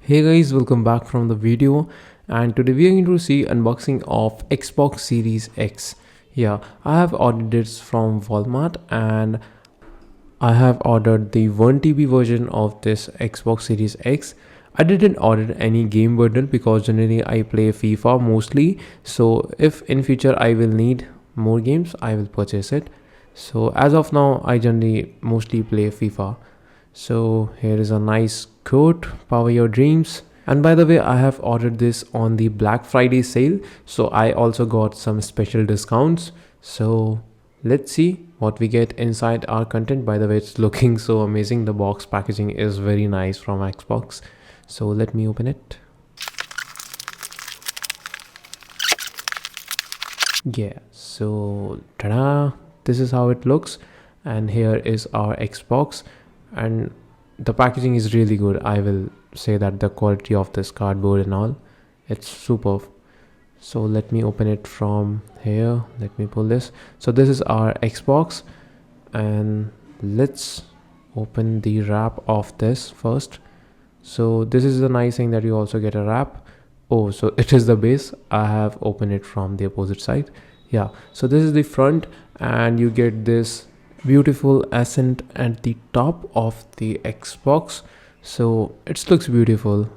Hey guys, welcome back from the video, and today we are going to see unboxing of Xbox Series X. Yeah, I have ordered this from Walmart and I have ordered the 1 TB version of this Xbox Series X. I didn't order any game bundle because generally I play FIFA mostly, so if in future I will need more games I will purchase it. So as of now I generally mostly play FIFA. So here is a nice quote, power your dreams. And by the way, I have ordered this on the Black Friday sale, so I also got some special discounts. So let's see what we get inside our content. By the way, it's looking so amazing. The box packaging is very nice from Xbox. So let me open it. Yeah, so ta-da, this is how it looks, and here is our Xbox, and the packaging is really good. I will say that the quality of this cardboard and all, it's superb. So let me open it from here. Let me pull this. So this is our Xbox, and let's open the wrap of this first. So this is the nice thing that you also get a wrap. Oh, so it is the base. I have opened it from the opposite side. Yeah, so this is the front, and you get this beautiful accent at the top of the Xbox. So it looks beautiful.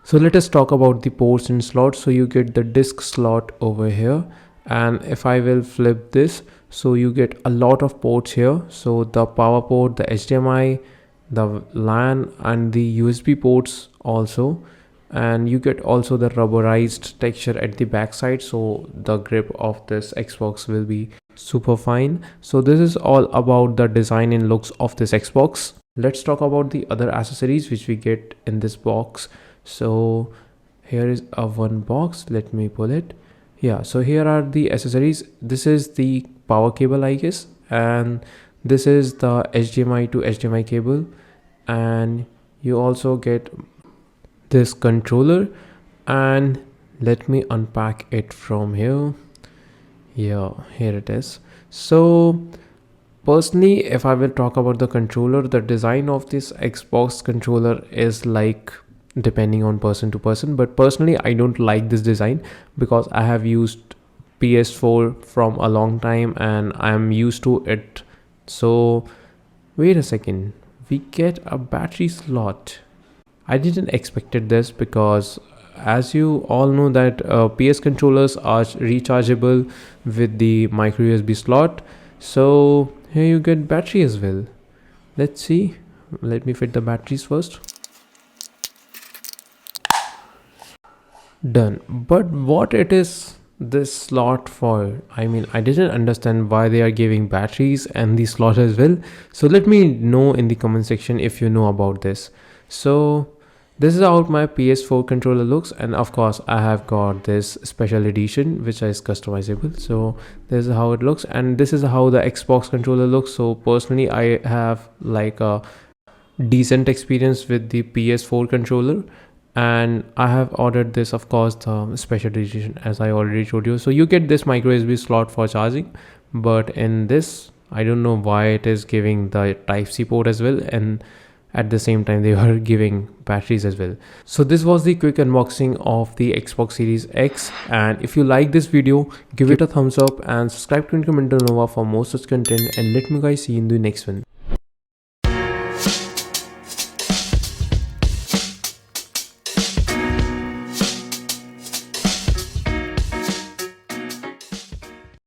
So let us talk about the ports and slots. So you get the disc slot over here, and if I will flip this, so you get a lot of ports here. So the power port, the HDMI, the LAN, and the USB ports also, and you get also the rubberized texture at the back side, so the grip of this Xbox will be super fine. So this is all about the design and looks of this Xbox. Let's talk about the other accessories which we get in this box. So here is a one box. Let me pull it. Yeah, so here are the accessories. This is the power cable, I guess, and this is the HDMI to HDMI cable, and you also get this controller, and let me unpack it from here. Yeah, here it is. So personally, if I will talk about the controller, the design of this Xbox controller is like depending on person to person, but personally I don't like this design because I have used PS4 from a long time and I am used to it. So wait a second, we get a battery slot. I didn't expected this because as you all know that PS controllers are rechargeable with the micro USB slot. So here you get battery as well. Let's see. Let me fit the batteries first. Done. But what it is this slot for? I mean, I didn't understand why they are giving batteries and the slot as well. So let me know in the comment section if you know about this. So this is how my PS4 controller looks, and of course I have got this special edition which is customizable. So this is how it looks, and this is how the Xbox controller looks. So personally I have like a decent experience with the PS4 controller, and I have ordered this, of course, the special edition as I already showed you. So you get this micro USB slot for charging, but in this I don't know why it is giving the Type-C port as well, and at the same time they were giving batteries as well. So this was the quick unboxing of the Xbox Series X, and if you like this video, give it a thumbs up and subscribe to Incremental Nova for more such content, and let me guys see you in the next one.